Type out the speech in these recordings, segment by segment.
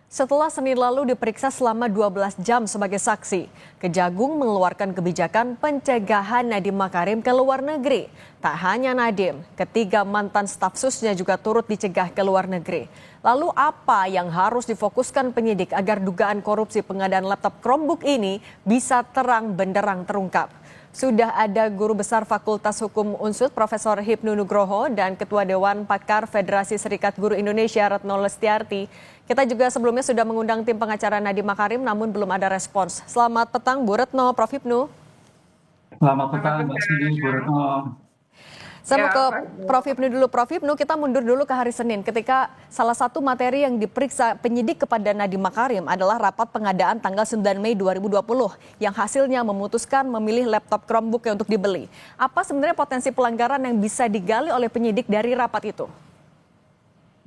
Setelah Senin lalu diperiksa selama 12 jam sebagai saksi, Kejagung mengeluarkan kebijakan pencegahan Nadiem Makarim ke luar negeri. Tak hanya Nadiem, ketiga mantan staf susnya juga turut dicegah ke luar negeri. Lalu apa yang harus difokuskan penyidik agar dugaan korupsi pengadaan laptop Chromebook ini bisa terang benderang terungkap? Sudah ada Guru Besar Fakultas Hukum Unsud Profesor Hipnu Nugroho dan Ketua Dewan Pakar Federasi Serikat Guru Indonesia Retno Lestiarti. Kita juga sebelumnya sudah mengundang tim pengacara Nadiem Makarim namun belum ada respons. Selamat petang Bu Retno, Prof Hipnu. Selamat petang, Mbak Sini, Bu Retno. Saya mau ke Prof Hipnu dulu. Prof Hipnu, kita mundur dulu ke hari Senin ketika salah satu materi yang diperiksa penyidik kepada Nadiem Makarim adalah rapat pengadaan tanggal 9 Mei 2020 yang hasilnya memutuskan memilih laptop Chromebook untuk dibeli. Apa sebenarnya potensi pelanggaran yang bisa digali oleh penyidik dari rapat itu?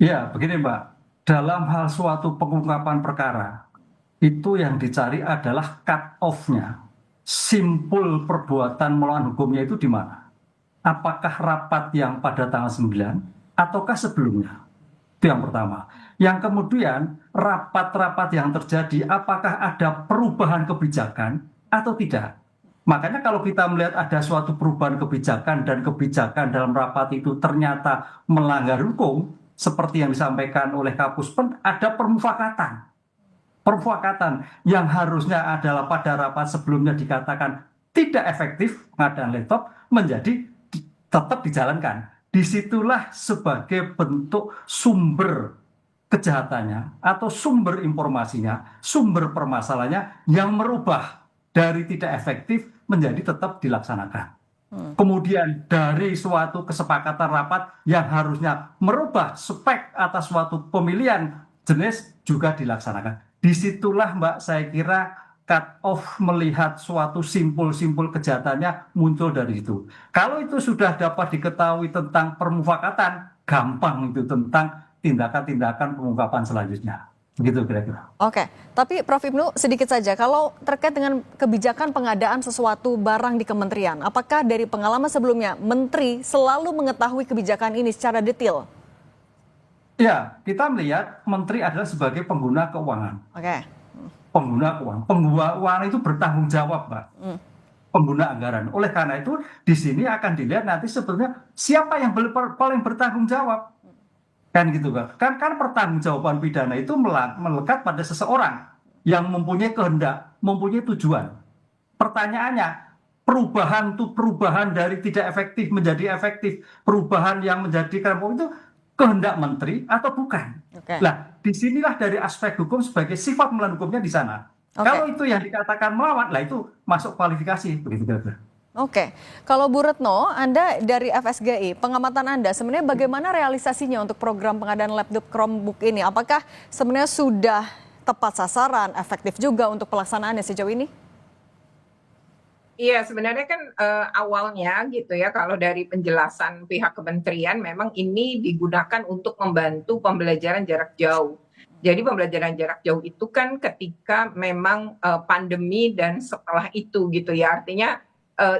Ya, begini Mbak. Dalam hal suatu pengungkapan perkara, itu yang dicari adalah cut off-nya. Simpul perbuatan melawan hukumnya itu di mana? Apakah rapat yang pada tanggal 9 ataukah sebelumnya? Itu yang pertama. Yang kemudian rapat-rapat yang terjadi apakah ada perubahan kebijakan atau tidak? Makanya kalau kita melihat ada suatu perubahan kebijakan dan kebijakan dalam rapat itu ternyata melanggar hukum, seperti yang disampaikan oleh Kapus Pen, ada permufakatan. Permufakatan yang harusnya adalah pada rapat sebelumnya dikatakan tidak efektif pengadaan laptop menjadi tetap dijalankan. Disitulah sebagai bentuk sumber kejahatannya atau sumber informasinya, sumber permasalahannya yang merubah dari tidak efektif menjadi tetap dilaksanakan. Kemudian dari suatu kesepakatan rapat yang harusnya merubah spek atas suatu pemilihan jenis juga dilaksanakan. Disitulah Mbak saya kira cut off melihat suatu simpul-simpul kejahatannya muncul dari itu. Kalau itu sudah dapat diketahui tentang permufakatan, gampang itu tentang tindakan-tindakan pengungkapan selanjutnya. Begitu kira-kira. Oke, tapi Prof Hipnu sedikit saja, kalau terkait dengan kebijakan pengadaan sesuatu barang di kementerian, apakah dari pengalaman sebelumnya Menteri selalu mengetahui kebijakan ini secara detail? Ya, kita melihat Menteri adalah sebagai pengguna keuangan. Oke. Pengguna keuangan. Pengguna keuangan itu bertanggung jawab, Mbak. Pengguna anggaran. Oleh karena itu, di sini akan dilihat nanti sebetulnya siapa yang paling bertanggung jawab. Kan gitu kan pertanggungjawaban pidana itu melekat pada seseorang yang mempunyai kehendak, mempunyai tujuan. Pertanyaannya, perubahan dari tidak efektif menjadi efektif, perubahan yang menjadikan itu kehendak menteri atau bukan. Nah, disinilah dari aspek hukum sebagai sifat melawan hukumnya di sana. Kalau itu yang dikatakan melawan, lah itu masuk kualifikasi begitu kira-kira. Oke, kalau Bu Retno, Anda dari FSGI, pengamatan Anda sebenarnya bagaimana realisasinya untuk program pengadaan laptop Chromebook ini? Apakah sebenarnya sudah tepat sasaran, efektif juga untuk pelaksanaannya sejauh ini? Iya, sebenarnya kan awalnya gitu ya, kalau dari penjelasan pihak kementerian memang ini digunakan untuk membantu pembelajaran jarak jauh. Jadi pembelajaran jarak jauh itu kan ketika memang pandemi dan setelah itu gitu ya, artinya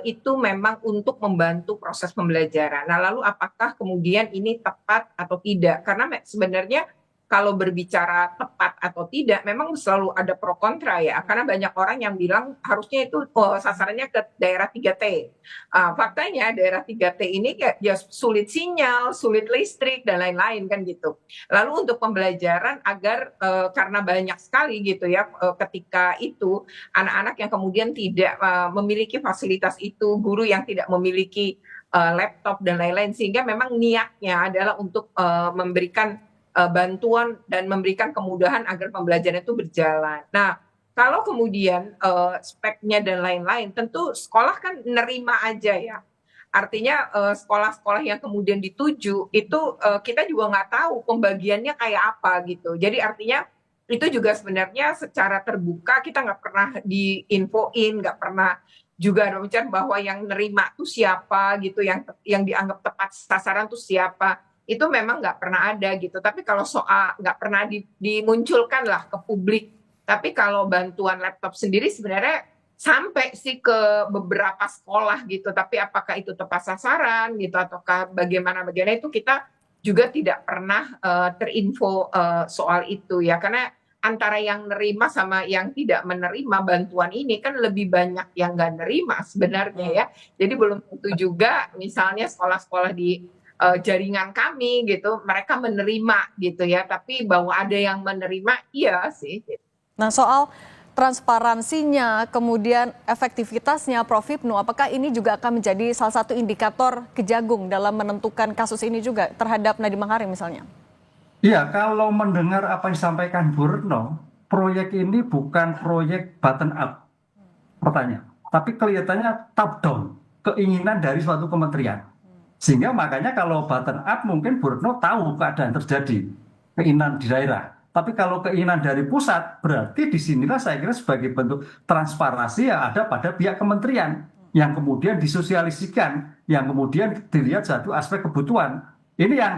itu memang untuk membantu proses pembelajaran. Nah, lalu apakah kemudian ini tepat atau tidak? Karena sebenarnya kalau berbicara tepat atau tidak, memang selalu ada pro kontra ya. Karena banyak orang yang bilang harusnya itu sasarannya ke daerah 3T. Faktanya daerah 3T ini ya sulit sinyal, sulit listrik, dan lain-lain kan gitu. Lalu untuk pembelajaran agar karena banyak sekali gitu ya ketika itu anak-anak yang kemudian tidak memiliki fasilitas itu, guru yang tidak memiliki laptop dan lain-lain, sehingga memang niatnya adalah untuk memberikan bantuan dan memberikan kemudahan agar pembelajaran itu berjalan. Nah, kalau kemudian speknya dan lain-lain, tentu sekolah kan nerima aja ya. Artinya sekolah-sekolah yang kemudian dituju itu kita juga nggak tahu pembagiannya kayak apa gitu. Jadi artinya itu juga sebenarnya secara terbuka kita nggak pernah diinfoin, nggak pernah juga ada bicara bahwa yang nerima tuh siapa gitu, yang dianggap tepat sasaran tuh siapa. Itu memang nggak pernah ada gitu. Tapi kalau soal nggak pernah dimunculkan lah ke publik. Tapi kalau bantuan laptop sendiri sebenarnya sampai sih ke beberapa sekolah gitu. Tapi apakah itu tepat sasaran gitu ataukah bagaimana itu kita juga tidak pernah terinfo soal itu ya. Karena antara yang nerima sama yang tidak menerima bantuan ini kan lebih banyak yang nggak nerima sebenarnya ya. Jadi belum tentu juga misalnya sekolah-sekolah di jaringan kami gitu mereka menerima gitu ya. Tapi bahwa ada yang menerima iya sih. Nah, soal transparansinya, kemudian efektivitasnya, Prof. Hipnu, apakah ini juga akan menjadi salah satu indikator Kejagung dalam menentukan kasus ini juga terhadap Nadiem Makarim misalnya? Iya, kalau mendengar apa yang disampaikan Bu Retno, proyek ini bukan proyek button up, pertanyaan, tapi kelihatannya top down, keinginan dari suatu kementerian. Sehingga makanya kalau button up mungkin Bu Retno tahu keadaan terjadi, keinginan di daerah. Tapi kalau keinginan dari pusat, berarti disinilah saya kira sebagai bentuk transparansi yang ada pada pihak kementerian, yang kemudian disosialisikan, yang kemudian dilihat satu aspek kebutuhan. Ini yang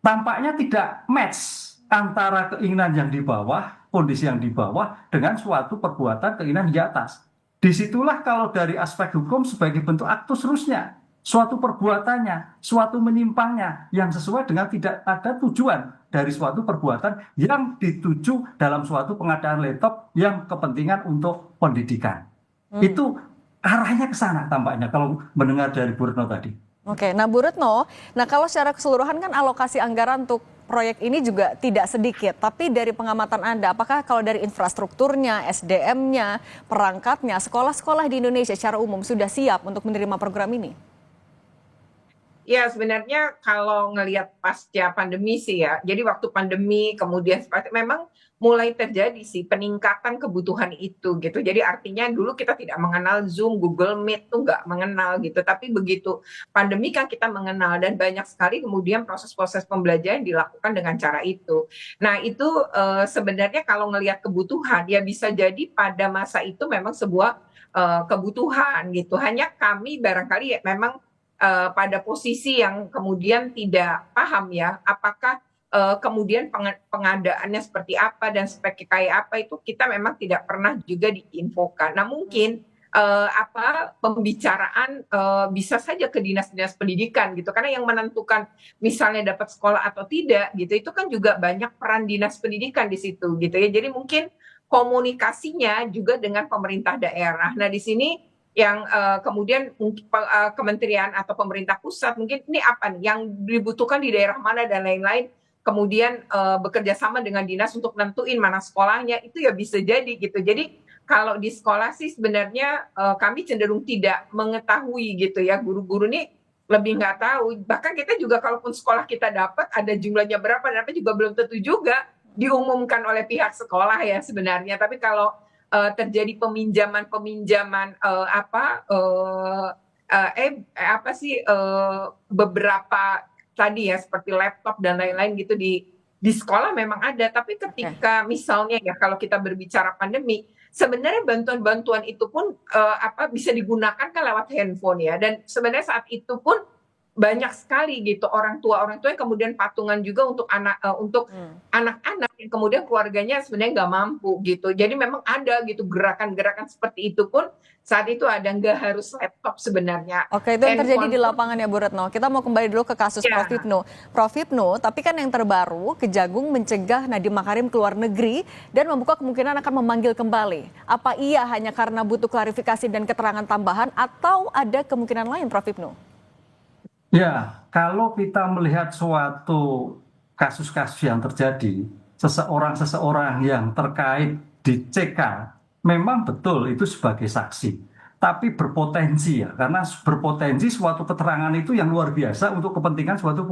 tampaknya tidak match antara keinginan yang di bawah, kondisi yang di bawah, dengan suatu perbuatan keinginan di atas. Disitulah kalau dari aspek hukum sebagai bentuk aktus rusnya, suatu perbuatannya, suatu menyimpangnya yang sesuai dengan tidak ada tujuan dari suatu perbuatan yang dituju dalam suatu pengadaan laptop yang kepentingan untuk pendidikan. Itu arahnya ke sana tampaknya kalau mendengar dari Bu Retno tadi. Oke, nah Bu Retno, nah kalau secara keseluruhan kan alokasi anggaran untuk proyek ini juga tidak sedikit. Tapi dari pengamatan Anda, apakah kalau dari infrastrukturnya, SDM-nya, perangkatnya, sekolah-sekolah di Indonesia secara umum sudah siap untuk menerima program ini? Ya sebenarnya kalau ngelihat pasca pandemi sih ya, jadi waktu pandemi kemudian memang mulai terjadi sih peningkatan kebutuhan itu gitu. Jadi artinya dulu kita tidak mengenal Zoom, Google Meet tuh nggak mengenal gitu. Tapi begitu pandemi kan kita mengenal dan banyak sekali kemudian proses-proses pembelajaran dilakukan dengan cara itu. Nah itu sebenarnya kalau ngelihat kebutuhan ya bisa jadi pada masa itu memang sebuah kebutuhan gitu. Hanya kami barangkali ya memang pada posisi yang kemudian tidak paham ya apakah kemudian pengadaannya seperti apa dan speknya kayak apa itu kita memang tidak pernah juga diinfokan. Nah mungkin pembicaraan bisa saja ke dinas-dinas pendidikan gitu karena yang menentukan misalnya dapat sekolah atau tidak gitu itu kan juga banyak peran dinas pendidikan di situ gitu ya. Jadi mungkin komunikasinya juga dengan pemerintah daerah. Nah di sini yang kemudian kementerian atau pemerintah pusat mungkin ini apa nih yang dibutuhkan di daerah mana dan lain-lain kemudian bekerja sama dengan dinas untuk nentuin mana sekolahnya itu ya bisa jadi gitu. Jadi kalau di sekolah sih sebenarnya kami cenderung tidak mengetahui gitu ya, guru-guru nih lebih nggak tahu. Bahkan kita juga kalaupun sekolah kita dapat ada jumlahnya berapa dan apa juga belum tentu juga diumumkan oleh pihak sekolah ya sebenarnya. Tapi kalau terjadi peminjaman beberapa tadi ya seperti laptop dan lain-lain gitu di sekolah memang ada. Tapi ketika misalnya ya kalau kita berbicara pandemi sebenarnya bantuan-bantuan itu pun bisa digunakan kan lewat handphone ya dan sebenarnya saat itu pun banyak sekali gitu orang tua yang kemudian patungan juga untuk anak-anak yang kemudian keluarganya sebenarnya nggak mampu gitu. Jadi memang ada gitu gerakan-gerakan seperti itu pun saat itu ada nggak harus laptop sebenarnya. Oke, itu yang terjadi di lapangan ya Bu Retno. Kita mau kembali dulu ke kasus Ya. Prof. Hipnu. Prof. Hipnu, tapi kan yang terbaru Kejagung mencegah Nadiem Makarim ke luar negeri dan membuka kemungkinan akan memanggil kembali. Apa iya hanya karena butuh klarifikasi dan keterangan tambahan atau ada kemungkinan lain Prof. Hipnu? Ya, kalau kita melihat suatu kasus-kasus yang terjadi, seseorang yang terkait di CK, memang betul itu sebagai saksi. Tapi berpotensi ya, karena berpotensi suatu keterangan itu yang luar biasa untuk kepentingan suatu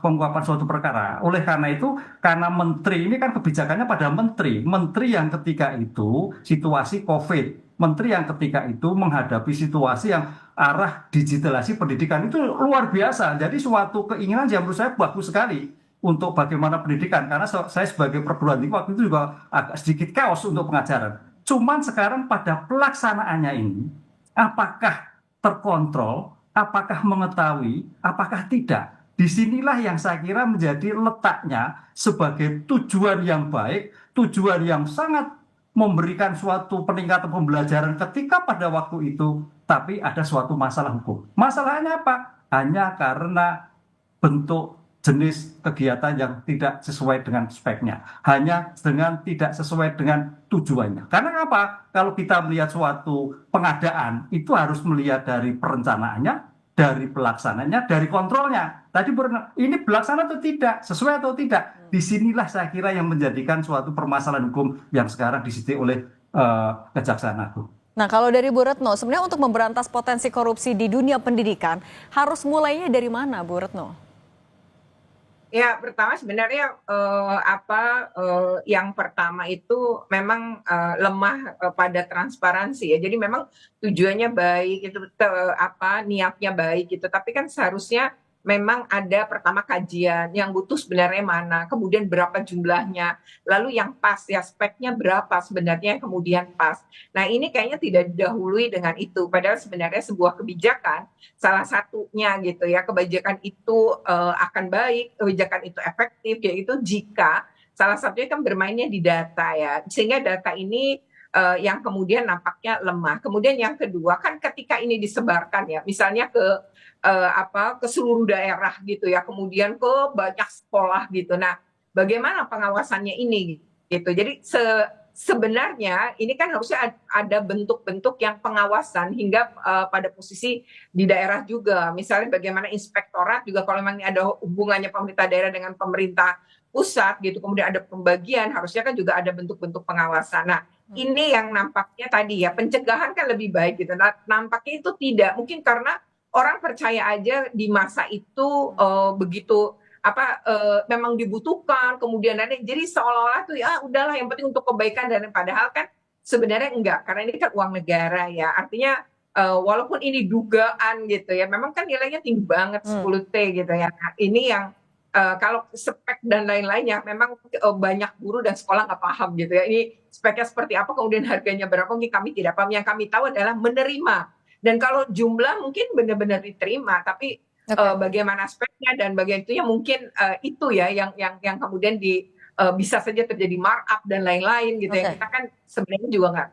pengungkapan suatu perkara. Oleh karena itu, karena menteri ini kan kebijakannya pada menteri yang ketika itu situasi COVID, menteri yang ketika itu menghadapi situasi yang arah digitalisasi pendidikan itu luar biasa. Jadi suatu keinginan yang menurut saya bagus sekali untuk bagaimana pendidikan. Karena saya sebagai perguruan tinggi waktu itu juga agak sedikit chaos untuk pengajaran. Cuman sekarang pada pelaksanaannya ini, apakah terkontrol, apakah mengetahui, apakah tidak? Disinilah yang saya kira menjadi letaknya sebagai tujuan yang baik, tujuan yang sangat memberikan suatu peningkatan pembelajaran ketika pada waktu itu, tapi ada suatu masalah hukum. Masalahnya apa? Hanya karena bentuk jenis kegiatan yang tidak sesuai dengan speknya, hanya dengan tidak sesuai dengan tujuannya. Karena apa? Kalau kita melihat suatu pengadaan, itu harus melihat dari perencanaannya, dari pelaksananya, dari kontrolnya. Tadi ini pelaksana atau tidak, sesuai atau tidak. Disinilah saya kira yang menjadikan suatu permasalahan hukum yang sekarang disidik oleh Kejaksaan Agung. Nah, kalau dari Bu Retno, sebenarnya untuk memberantas potensi korupsi di dunia pendidikan, harus mulainya dari mana, Bu Retno? Ya, pertama sebenarnya yang pertama itu memang lemah pada transparansi ya. Jadi memang tujuannya baik itu niatnya baik gitu. Tapi kan seharusnya memang ada pertama kajian yang butuh sebenarnya mana, kemudian berapa jumlahnya, lalu yang pas ya speknya berapa sebenarnya yang kemudian pas. Nah, ini kayaknya tidak didahului dengan itu. Padahal sebenarnya sebuah kebijakan salah satunya gitu ya, kebijakan itu akan baik, kebijakan itu efektif, yaitu jika salah satunya kan bermainnya di data ya, sehingga data ini yang kemudian nampaknya lemah. Kemudian yang kedua kan ketika ini disebarkan ya, misalnya ke seluruh daerah gitu ya, kemudian ke banyak sekolah gitu. Nah, bagaimana pengawasannya ini gitu. Jadi sebenarnya ini kan harusnya ada bentuk-bentuk yang pengawasan hingga pada posisi di daerah juga. Misalnya bagaimana inspektorat juga kalau memang ada hubungannya pemerintah daerah dengan pemerintah pusat gitu, kemudian ada pembagian, harusnya kan juga ada bentuk-bentuk pengawasan. Nah, ini yang nampaknya tadi ya, pencegahan kan lebih baik gitu. Nah, nampaknya itu tidak, mungkin karena orang percaya aja di masa itu begitu memang dibutuhkan, kemudian ada, jadi seolah-olah tuh ya udahlah yang penting untuk kebaikan, dan padahal kan sebenarnya enggak, karena ini kan uang negara ya. Artinya walaupun ini dugaan gitu ya, memang kan nilainya tinggi banget 10T gitu ya. Nah, ini yang kalau spek dan lain-lainnya memang banyak guru dan sekolah nggak paham gitu ya. Ini speknya seperti apa, kemudian harganya berapa, mungkin kami tidak paham. Yang kami tahu adalah menerima. Dan kalau jumlah mungkin benar-benar diterima, tapi bagaimana speknya dan bagian itu ya mungkin itu ya yang kemudian bisa saja terjadi markup dan lain-lain gitu ya. Kita kan sebenarnya juga nggak.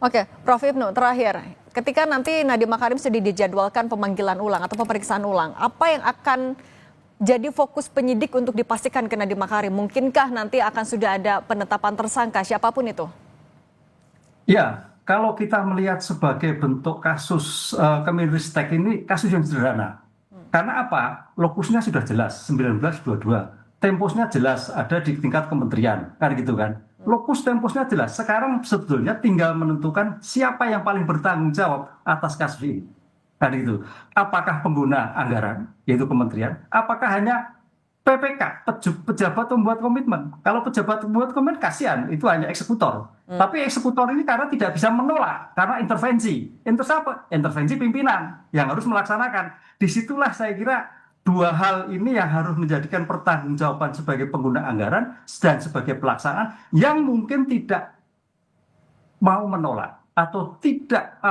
Oke, Prof. Ibnu, terakhir, ketika nanti Nadiem Makarim sudah dijadwalkan pemanggilan ulang atau pemeriksaan ulang, apa yang akan jadi fokus penyidik untuk dipastikan ke Nadiem Makarim? Mungkinkah nanti akan sudah ada penetapan tersangka siapapun itu? Ya, kalau kita melihat sebagai bentuk kasus Kemenristek ini kasus yang sederhana. Karena apa? Lokusnya sudah jelas, 1922. Temposnya jelas, ada di tingkat kementerian, kan gitu kan. Lokus temposnya jelas. Sekarang sebetulnya tinggal menentukan siapa yang paling bertanggung jawab atas kasus ini. Kan itu. Apakah pengguna anggaran, yaitu kementerian, apakah hanya PPK, pejabat pembuat komitmen. Kalau pejabat pembuat komitmen, kasihan, itu hanya eksekutor. Tapi eksekutor ini karena tidak bisa menolak, karena intervensi. Intervensi pimpinan yang harus melaksanakan. Disitulah saya kira dua hal ini yang harus menjadikan pertanggungjawaban sebagai pengguna anggaran dan sebagai pelaksanaan yang mungkin tidak mau menolak atau tidak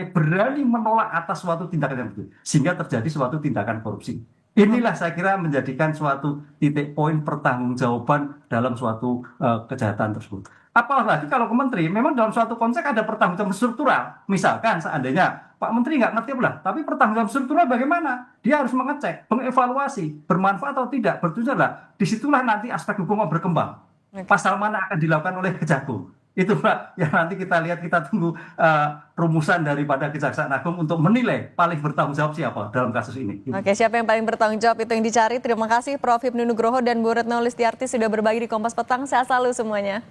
berani menolak atas suatu tindakan yang begitu, sehingga terjadi suatu tindakan korupsi. Inilah saya kira menjadikan suatu titik poin pertanggungjawaban dalam suatu kejahatan tersebut. Apalagi kalau ke menteri, memang dalam suatu konteks ada pertanggungjawaban struktural. Misalkan seandainya Pak Menteri nggak ngerti lah, tapi pertanggungjawaban struktural bagaimana? Dia harus mengecek, mengevaluasi, bermanfaat atau tidak, bertujuan lah. Disitulah nanti aspek hukum berkembang. Pasal mana akan dilakukan oleh Kejagung. Itu Pak yang nanti kita lihat, kita tunggu rumusan daripada Kejaksaan Agung untuk menilai paling bertanggung jawab siapa dalam kasus ini. Oke, siapa yang paling bertanggung jawab itu yang dicari. Terima kasih Prof. Hipnu Nugroho dan Bu Retno Listiarti sudah berbagi di Kompas Petang. Sehat selalu semuanya.